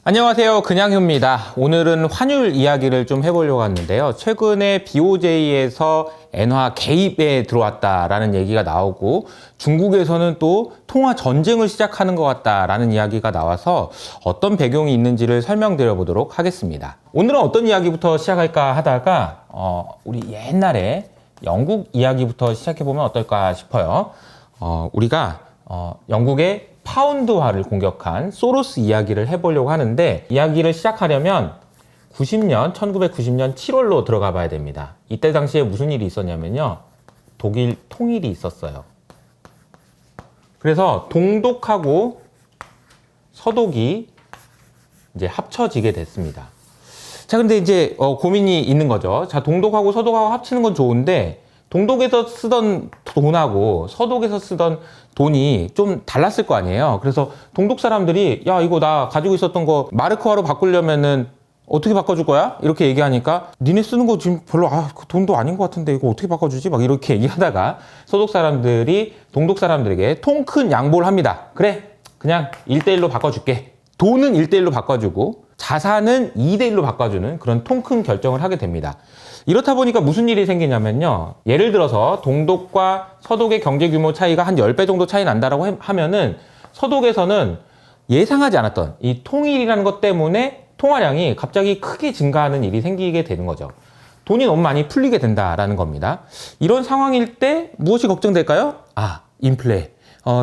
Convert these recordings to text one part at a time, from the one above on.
안녕하세요. 그냥휴입니다. 오늘은 환율 이야기를 좀 해보려고 하는데요. 최근에 BOJ에서 엔화 개입에 들어왔다라는 얘기가 나오고 중국에서는 또 통화 전쟁을 시작하는 것 같다라는 이야기가 나와서 어떤 배경이 있는지를 설명드려 보도록 하겠습니다. 오늘은 어떤 이야기부터 시작할까 하다가 우리 옛날에 영국 이야기부터 시작해보면 어떨까 싶어요. 우리가 영국의 파운드화를 공격한 소로스 이야기를 해보려고 하는데, 이야기를 시작하려면 1990년 7월로 들어가 봐야 됩니다. 이때 당시에 무슨 일이 있었냐면요, 독일 통일이 있었어요. 그래서 동독하고 서독이 이제 합쳐지게 됐습니다. 자, 근데 이제 고민이 있는 거죠. 자, 동독하고 서독하고 합치는 건 좋은데 동독에서 쓰던 돈하고 서독에서 쓰던 돈이 좀 달랐을 거 아니에요. 그래서 동독 사람들이 야, 이거 나 가지고 있었던 거 마르크화로 바꾸려면은 어떻게 바꿔줄 거야? 이렇게 얘기하니까 니네 쓰는 거 지금 별로 그 돈도 아닌 것 같은데 이거 어떻게 바꿔주지? 막 이렇게 얘기하다가 서독 사람들이 동독 사람들에게 통 큰 양보를 합니다. 그래, 그냥 1대1로 바꿔줄게. 돈은 1대1로 바꿔주고 자산은 2대1로 바꿔주는 그런 통 큰 결정을 하게 됩니다. 이렇다 보니까 무슨 일이 생기냐면요, 예를 들어서 동독과 서독의 경제 규모 차이가 한 10배 정도 차이 난다라고 하면은 서독에서는 예상하지 않았던 이 통일이라는 것 때문에 통화량이 갑자기 크게 증가하는 일이 생기게 되는 거죠. 돈이 너무 많이 풀리게 된다라는 겁니다. 이런 상황일 때 무엇이 걱정될까요? 인플레.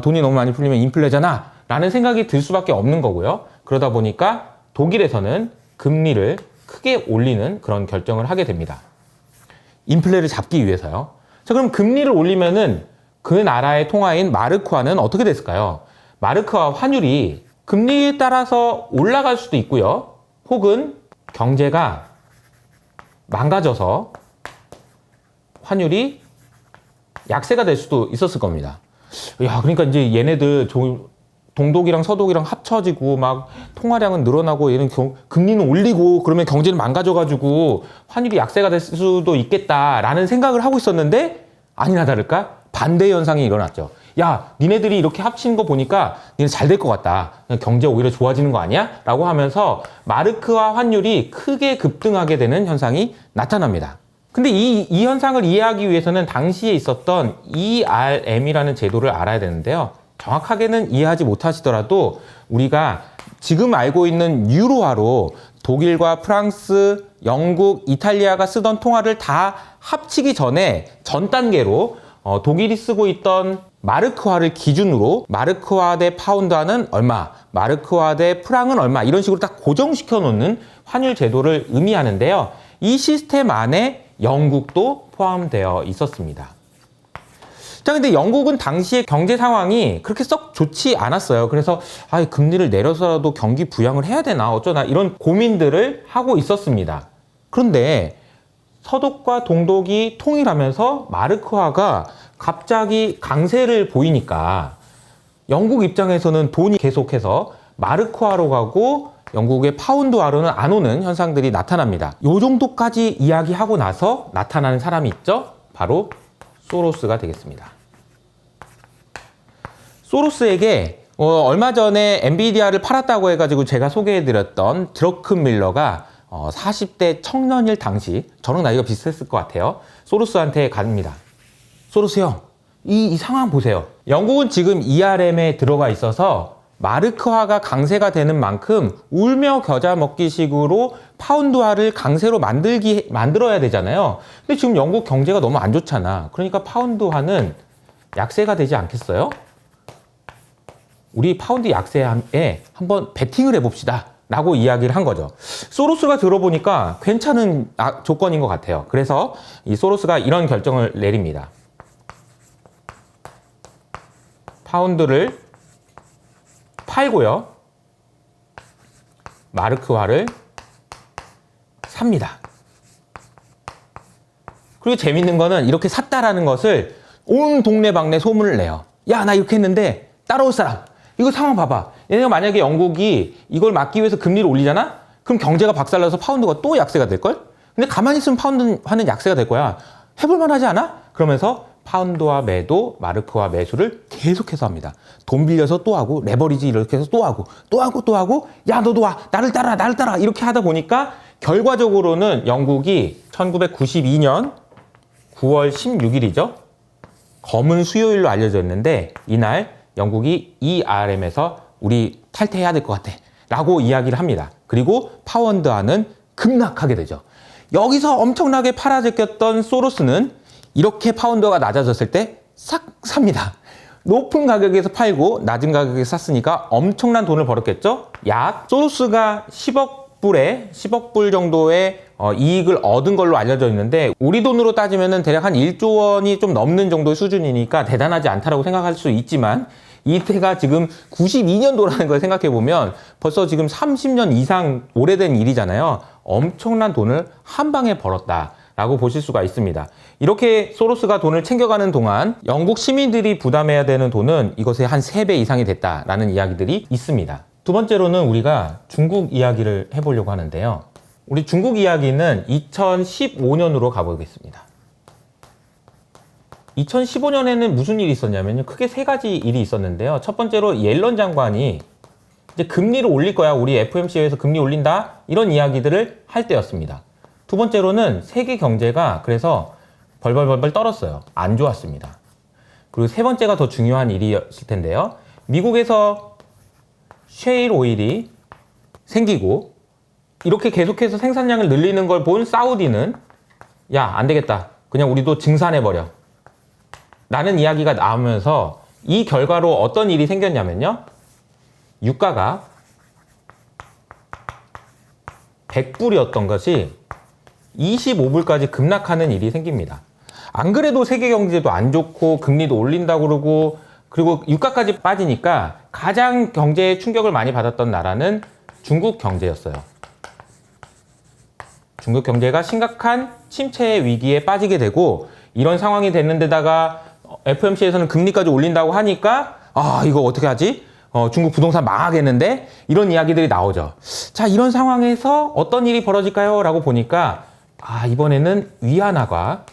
돈이 너무 많이 풀리면 인플레잖아 라는 생각이 들 수밖에 없는 거고요. 그러다 보니까 독일에서는 금리를 크게 올리는 그런 결정을 하게 됩니다. 인플레를 잡기 위해서요. 자, 그럼 금리를 올리면은 그 나라의 통화인 마르크화는 어떻게 됐을까요? 마르크화 환율이 금리에 따라서 올라갈 수도 있고요. 혹은 경제가 망가져서 환율이 약세가 될 수도 있었을 겁니다. 야, 그러니까 이제 얘네들 동독이랑 서독이랑 합쳐지고 막 통화량은 늘어나고 얘는 금리는 올리고 그러면 경제는 망가져가지고 환율이 약세가 될 수도 있겠다라는 생각을 하고 있었는데, 아니나 다를까 반대 현상이 일어났죠. 야, 니네들이 이렇게 합친 거 보니까 니네 잘 될 것 같다. 경제 오히려 좋아지는 거 아니야? 라고 하면서 마르크화 환율이 크게 급등하게 되는 현상이 나타납니다. 근데 이 현상을 이해하기 위해서는 당시에 있었던 ERM이라는 제도를 알아야 되는데요. 정확하게는 이해하지 못하시더라도 우리가 지금 알고 있는 유로화로 독일과 프랑스, 영국, 이탈리아가 쓰던 통화를 다 합치기 전에 전 단계로 독일이 쓰고 있던 마르크화를 기준으로 마르크화 대 파운드화는 얼마, 마르크화 대 프랑은 얼마, 이런 식으로 딱 고정시켜 놓는 환율 제도를 의미하는데요. 이 시스템 안에 영국도 포함되어 있었습니다. 자, 근데 영국은 당시에 경제 상황이 그렇게 썩 좋지 않았어요. 그래서 금리를 내려서라도 경기 부양을 해야 되나 어쩌나 이런 고민들을 하고 있었습니다. 그런데 서독과 동독이 통일하면서 마르크화가 갑자기 강세를 보이니까 영국 입장에서는 돈이 계속해서 마르크화로 가고 영국의 파운드화로는 안 오는 현상들이 나타납니다. 요 정도까지 이야기하고 나서 나타나는 사람이 있죠? 바로 소로스가 되겠습니다. 소로스에게 얼마 전에 엔비디아를 팔았다고 해가지고 제가 소개해드렸던 드러큰밀러가 40대 청년일 당시, 저랑 나이가 비슷했을 것 같아요. 소로스한테 갑니다. 소로스 형, 이 상황 보세요. 영국은 지금 ERM에 들어가 있어서 마르크화가 강세가 되는 만큼 울며 겨자 먹기식으로 파운드화를 강세로 만들어야 되잖아요. 근데 지금 영국 경제가 너무 안 좋잖아. 그러니까 파운드화는 약세가 되지 않겠어요? 우리 파운드 약세에 한번 베팅을 해봅시다 라고 이야기를 한 거죠. 소로스가 들어보니까 괜찮은 조건인 것 같아요. 그래서 이 소로스가 이런 결정을 내립니다. 파운드를 팔고요, 마르크화를 삽니다. 그리고 재밌는 거는 이렇게 샀다라는 것을 온 동네방네 소문을 내요. 야, 나 이렇게 했는데 따라올 사람, 이거 상황 봐봐. 얘네가 만약에 영국이 이걸 막기 위해서 금리를 올리잖아? 그럼 경제가 박살나서 파운드가 또 약세가 될걸? 근데 가만히 있으면 파운드화는 약세가 될 거야. 해볼만 하지 않아? 그러면서 파운드와 매도, 마르크와 매수를 계속해서 합니다. 돈 빌려서 또 하고, 레버리지 이렇게 해서 또 하고, 또 하고, 야, 너도 와, 나를 따라, 이렇게 하다 보니까 결과적으로는 영국이 1992년 9월 16일이죠. 검은 수요일로 알려져 있는데, 이날 영국이 ERM에서 우리 탈퇴해야 될 것 같아 라고 이야기를 합니다. 그리고 파운드화는 급락하게 되죠. 여기서 엄청나게 팔아제꼈던 소로스는 이렇게 파운드가 낮아졌을 때 싹 삽니다. 높은 가격에서 팔고 낮은 가격에 샀으니까 엄청난 돈을 벌었겠죠? 약 소로스가 10억 불 정도의 이익을 얻은 걸로 알려져 있는데, 우리 돈으로 따지면 대략 한 1조 원이 좀 넘는 정도의 수준이니까 대단하지 않다라고 생각할 수 있지만, 이때가 지금 92년도라는 걸 생각해 보면 벌써 지금 30년 이상 오래된 일이잖아요. 엄청난 돈을 한 방에 벌었다라고 보실 수가 있습니다. 이렇게 소로스가 돈을 챙겨가는 동안 영국 시민들이 부담해야 되는 돈은 이것의 한 3배 이상이 됐다라는 이야기들이 있습니다. 두 번째로는 우리가 중국 이야기를 해보려고 하는데요. 우리 중국 이야기는 2015년으로 가보겠습니다. 2015년에는 무슨 일이 있었냐면요. 크게 3가지 일이 있었는데요. 첫 번째로 옐런 장관이 이제 금리를 올릴 거야. 우리 FOMC에서 금리 올린다. 이런 이야기들을 할 때였습니다. 두 번째로는 세계 경제가 그래서 벌벌벌 떨었어요. 안 좋았습니다. 그리고 세 번째가 더 중요한 일이었을 텐데요. 미국에서 셰일 오일이 생기고 이렇게 계속해서 생산량을 늘리는 걸 본 사우디는 야, 안 되겠다. 그냥 우리도 증산해버려. 라는 이야기가 나오면서 이 결과로 어떤 일이 생겼냐면요. 유가가 100불이었던 것이 25불까지 급락하는 일이 생깁니다. 안 그래도 세계 경제도 안 좋고 금리도 올린다고 그러고 그리고 유가까지 빠지니까 가장 경제에 충격을 많이 받았던 나라는 중국 경제였어요. 중국 경제가 심각한 침체 위기에 빠지게 되고, 이런 상황이 됐는데다가 FOMC에서는 금리까지 올린다고 하니까 이거 어떻게 하지? 중국 부동산 망하겠는데? 이런 이야기들이 나오죠. 자, 이런 상황에서 어떤 일이 벌어질까요? 라고 보니까 이번에는 위안화가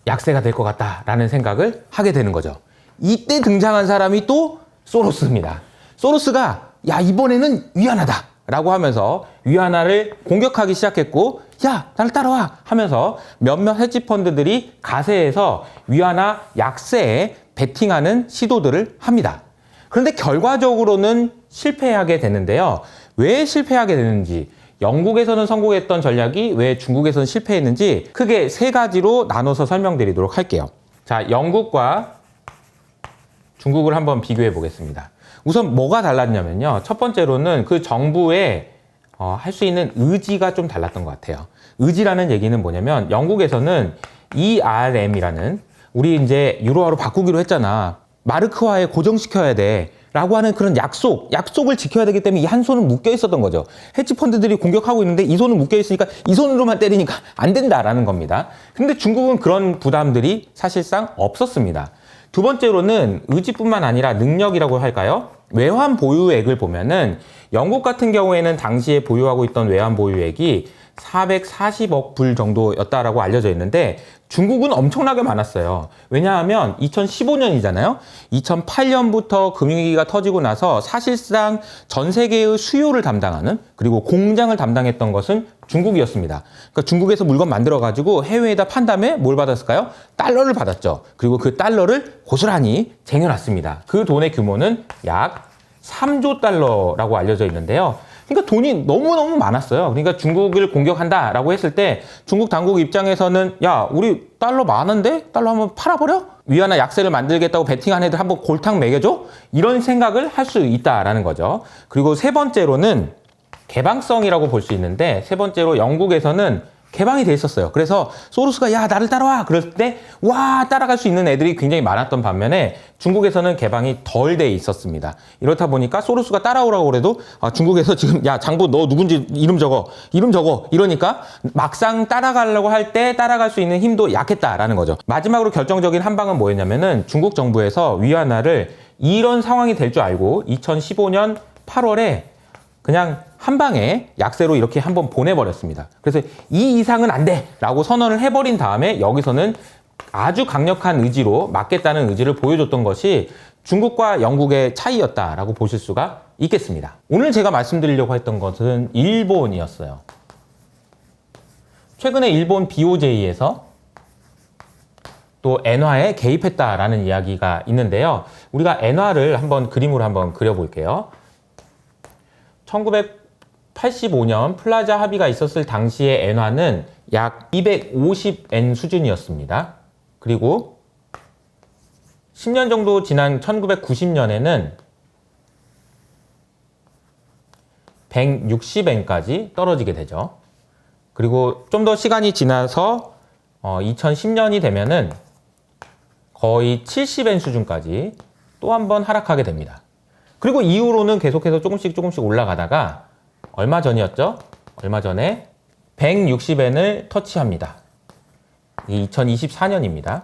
약세가 될 것 같다라는 생각을 하게 되는 거죠. 이때 등장한 사람이 또 소로스입니다. 소로스가 야, 이번에는 위안화다 라고 하면서 위안화를 공격하기 시작했고, 야, 나를 따라와 하면서 몇몇 헤지펀드들이 가세해서 위안화 약세에 베팅하는 시도들을 합니다. 그런데 결과적으로는 실패하게 되는데요. 왜 실패하게 되는지, 영국에서는 성공했던 전략이 왜 중국에서는 실패했는지 크게 3가지로 나눠서 설명드리도록 할게요. 자, 영국과 중국을 한번 비교해 보겠습니다. 우선 뭐가 달랐냐면요. 첫 번째로는 그 정부의 할 수 있는 의지가 좀 달랐던 것 같아요. 의지라는 얘기는 뭐냐면, 영국에서는 ERM이라는, 우리 이제 유로화로 바꾸기로 했잖아. 마르크화에 고정시켜야 돼. 라고 하는 그런 약속을 지켜야 되기 때문에 이 한 손은 묶여 있었던 거죠. 헤지펀드들이 공격하고 있는데 이 손은 묶여 있으니까 이 손으로만 때리니까 안 된다라는 겁니다. 근데 중국은 그런 부담들이 사실상 없었습니다. 두 번째로는 의지뿐만 아니라 능력이라고 할까요? 외환 보유액을 보면은 영국 같은 경우에는 당시에 보유하고 있던 외환 보유액이 440억 불 정도였다라고 알려져 있는데, 중국은 엄청나게 많았어요. 왜냐하면 2015년이잖아요. 2008년부터 금융위기가 터지고 나서 사실상 전 세계의 수요를 담당하는, 그리고 공장을 담당했던 것은 중국이었습니다. 그러니까 중국에서 물건 만들어가지고 해외에다 판 다음에 뭘 받았을까요? 달러를 받았죠. 그리고 그 달러를 고스란히 쟁여놨습니다. 그 돈의 규모는 약 3조 달러라고 알려져 있는데요. 그러니까 돈이 너무너무 많았어요. 그러니까 중국을 공격한다라고 했을 때 중국 당국 입장에서는 야, 우리 달러 많은데? 달러 한번 팔아버려? 위안화 약세를 만들겠다고 베팅한 애들 한번 골탕 먹여줘? 이런 생각을 할 수 있다라는 거죠. 그리고 세 번째로는 개방성이라고 볼 수 있는데, 세 번째로 영국에서는 개방이 돼 있었어요. 그래서 소로스가 야, 나를 따라와 그럴 때 와, 따라갈 수 있는 애들이 굉장히 많았던 반면에 중국에서는 개방이 덜 돼 있었습니다. 이렇다 보니까 소로스가 따라오라고 그래도 중국에서 지금 야, 장부 너 누군지 이름 적어 이러니까 막상 따라가려고 할 때 따라갈 수 있는 힘도 약했다라는 거죠. 마지막으로 결정적인 한 방은 뭐였냐면은, 중국 정부에서 위안화를 이런 상황이 될 줄 알고 2015년 8월에 그냥 한 방에 약세로 이렇게 한번 보내버렸습니다. 그래서 이 이상은 안 돼! 라고 선언을 해버린 다음에 여기서는 아주 강력한 의지로 막겠다는 의지를 보여줬던 것이 중국과 영국의 차이였다라고 보실 수가 있겠습니다. 오늘 제가 말씀드리려고 했던 것은 일본이었어요. 최근에 일본 BOJ에서 또 엔화에 개입했다라는 이야기가 있는데요. 우리가 엔화를 한번 그림으로 한번 그려볼게요. 1985년 플라자 합의가 있었을 당시의 엔화는 약 250엔 수준이었습니다. 그리고 10년 정도 지난 1990년에는 160엔까지 떨어지게 되죠. 그리고 좀 더 시간이 지나서 2010년이 되면은 거의 70엔 수준까지 또 한 번 하락하게 됩니다. 그리고 이후로는 계속해서 조금씩 올라가다가 얼마 전이었죠? 얼마 전에 160엔을 터치합니다. 이 2024년입니다.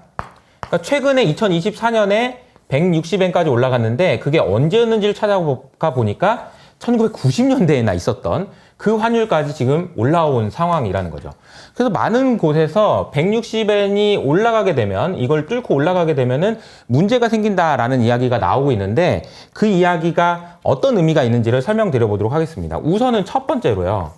그러니까 최근에 2024년에 160엔까지 올라갔는데 그게 언제였는지를 찾아가 보니까 1990년대에나 있었던 그 환율까지 지금 올라온 상황이라는 거죠. 그래서 많은 곳에서 160엔이 올라가게 되면, 이걸 뚫고 올라가게 되면은 문제가 생긴다라는 이야기가 나오고 있는데 그 이야기가 어떤 의미가 있는지를 설명드려 보도록 하겠습니다. 우선은 첫 번째로요.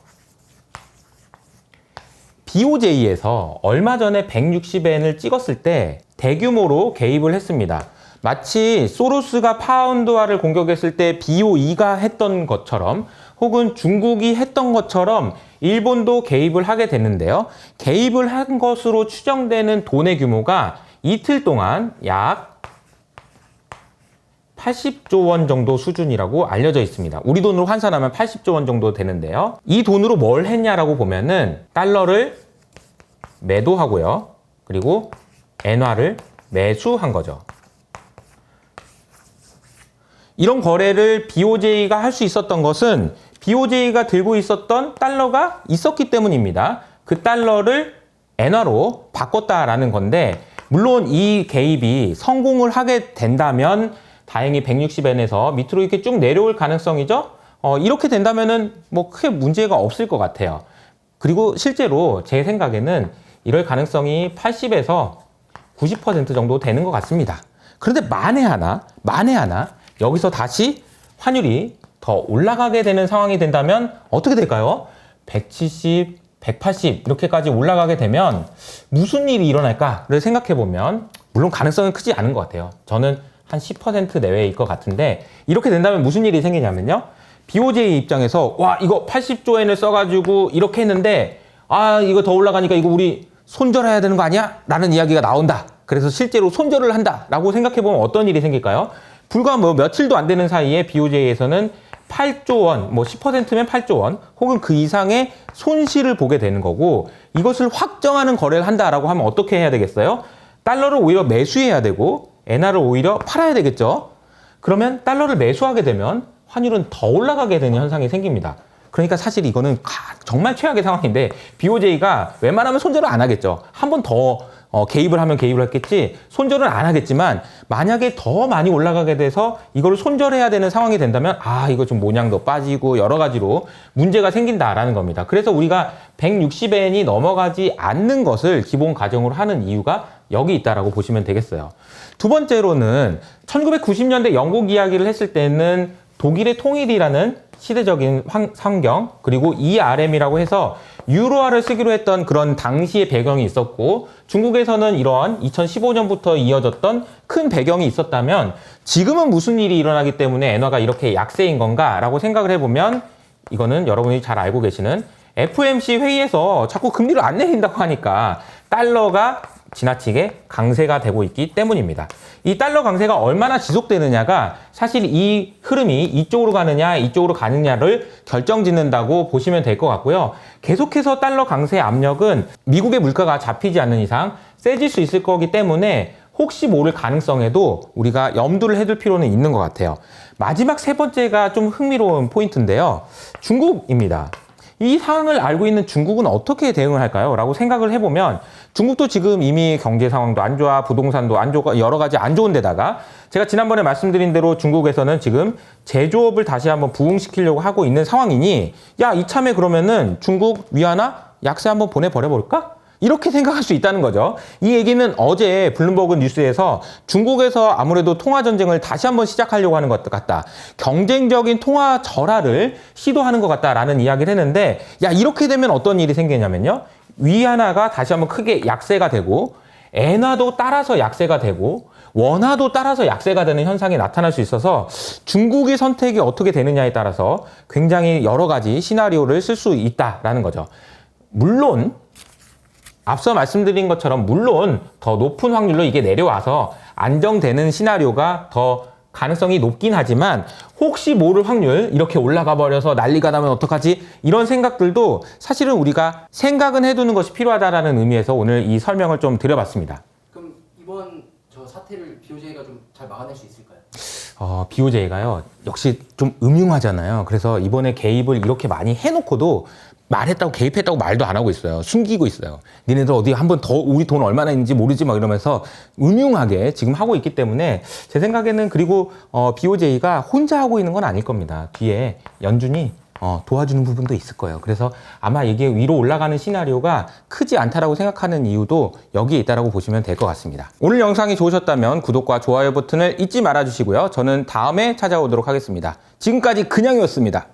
BOJ에서 얼마 전에 160엔을 찍었을 때 대규모로 개입을 했습니다. 마치 소로스가 파운드화를 공격했을 때 BOE가 했던 것처럼 혹은 중국이 했던 것처럼 일본도 개입을 하게 됐는데요. 개입을 한 것으로 추정되는 돈의 규모가 이틀 동안 약 80조 원 정도 수준이라고 알려져 있습니다. 우리 돈으로 환산하면 80조 원 정도 되는데요. 이 돈으로 뭘 했냐라고 보면은 달러를 매도하고요. 그리고 엔화를 매수한 거죠. 이런 거래를 BOJ가 할 수 있었던 것은 BOJ가 들고 있었던 달러가 있었기 때문입니다. 그 달러를 엔화로 바꿨다라는 건데, 물론 이 개입이 성공을 하게 된다면 다행히 160엔에서 밑으로 이렇게 쭉 내려올 가능성이죠. 이렇게 된다면은 뭐 크게 문제가 없을 것 같아요. 그리고 실제로 제 생각에는 이럴 가능성이 80에서 90% 정도 되는 것 같습니다. 그런데 만에 하나 여기서 다시 환율이 더 올라가게 되는 상황이 된다면 어떻게 될까요? 170, 180 이렇게까지 올라가게 되면 무슨 일이 일어날까를 생각해 보면 물론 가능성은 크지 않은 것 같아요. 저는 한 10% 내외일 것 같은데, 이렇게 된다면 무슨 일이 생기냐면요. BOJ 입장에서 와 이거 80조 엔을 써가지고 이렇게 했는데 이거 더 올라가니까 이거 우리 손절해야 되는 거 아니야? 라는 이야기가 나온다. 그래서 실제로 손절을 한다 라고 생각해 보면 어떤 일이 생길까요? 불과 뭐 며칠도 안 되는 사이에 BOJ에서는 8조 원, 뭐 10%면 8조 원, 혹은 그 이상의 손실을 보게 되는 거고, 이것을 확정하는 거래를 한다라고 하면 어떻게 해야 되겠어요? 달러를 오히려 매수해야 되고, 엔화를 오히려 팔아야 되겠죠? 그러면 달러를 매수하게 되면 환율은 더 올라가게 되는 현상이 생깁니다. 그러니까 사실 이거는 정말 최악의 상황인데, BOJ가 웬만하면 손절을 안 하겠죠. 한 번 더 개입을 하면 개입을 했겠지 손절은 안 하겠지만, 만약에 더 많이 올라가게 돼서 이걸 손절해야 되는 상황이 된다면 이거 좀 모양도 빠지고 여러 가지로 문제가 생긴다라는 겁니다. 그래서 우리가 160엔이 넘어가지 않는 것을 기본 가정으로 하는 이유가 여기 있다라고 보시면 되겠어요. 두 번째로는 1990년대 영국 이야기를 했을 때는 독일의 통일이라는 시대적인 환경, 그리고 ERM이라고 해서 유로화를 쓰기로 했던 그런 당시의 배경이 있었고, 중국에서는 이러한 2015년부터 이어졌던 큰 배경이 있었다면 지금은 무슨 일이 일어나기 때문에 엔화가 이렇게 약세인 건가 라고 생각을 해보면, 이거는 여러분이 잘 알고 계시는 FOMC 회의에서 자꾸 금리를 안 내린다고 하니까 달러가 지나치게 강세가 되고 있기 때문입니다. 이 달러 강세가 얼마나 지속되느냐가 사실 이 흐름이 이쪽으로 가느냐 이쪽으로 가느냐를 결정짓는다고 보시면 될 것 같고요. 계속해서 달러 강세 압력은 미국의 물가가 잡히지 않는 이상 세질 수 있을 거기 때문에 혹시 모를 가능성에도 우리가 염두를 해둘 필요는 있는 것 같아요. 마지막 세 번째가 좀 흥미로운 포인트인데요. 중국입니다. 이 상황을 알고 있는 중국은 어떻게 대응을 할까요? 라고 생각을 해보면, 중국도 지금 이미 경제 상황도 안 좋아, 부동산도 안 좋아, 여러 가지 안 좋은 데다가 제가 지난번에 말씀드린 대로 중국에서는 지금 제조업을 다시 한번 부흥시키려고 하고 있는 상황이니, 야, 이참에 그러면은 중국 위안화 약세 한번 보내버려볼까? 이렇게 생각할 수 있다는 거죠. 이 얘기는 어제 블룸버그 뉴스에서 중국에서 아무래도 통화 전쟁을 다시 한번 시작하려고 하는 것 같다. 경쟁적인 통화 절하를 시도하는 것 같다라는 이야기를 했는데, 야, 이렇게 되면 어떤 일이 생기냐면요. 위안화가 다시 한번 크게 약세가 되고, 엔화도 따라서 약세가 되고, 원화도 따라서 약세가 되는 현상이 나타날 수 있어서 중국의 선택이 어떻게 되느냐에 따라서 굉장히 여러 가지 시나리오를 쓸 수 있다라는 거죠. 물론 앞서 말씀드린 것처럼 물론 더 높은 확률로 이게 내려와서 안정되는 시나리오가 더 가능성이 높긴 하지만 혹시 모를 확률 이렇게 올라가 버려서 난리가 나면 어떡하지? 이런 생각들도 사실은 우리가 생각은 해두는 것이 필요하다라는 의미에서 오늘 이 설명을 좀 드려봤습니다. 그럼 이번 저 사태를 BOJ가 좀 잘 막아낼 수 있을까요? BOJ가요 역시 좀 음흉하잖아요. 그래서 이번에 개입을 이렇게 많이 해놓고도 말했다고 개입했다고 말도 안 하고 있어요. 숨기고 있어요. 니네들 어디 한번 더 우리 돈 얼마나 있는지 모르지 막 이러면서 음흉하게 지금 하고 있기 때문에 제 생각에는 그리고 BOJ가 혼자 하고 있는 건 아닐 겁니다. 뒤에 연준이 도와주는 부분도 있을 거예요. 그래서 아마 이게 위로 올라가는 시나리오가 크지 않다라고 생각하는 이유도 여기에 있다라고 보시면 될 것 같습니다. 오늘 영상이 좋으셨다면 구독과 좋아요 버튼을 잊지 말아 주시고요. 저는 다음에 찾아오도록 하겠습니다. 지금까지 그냥이었습니다.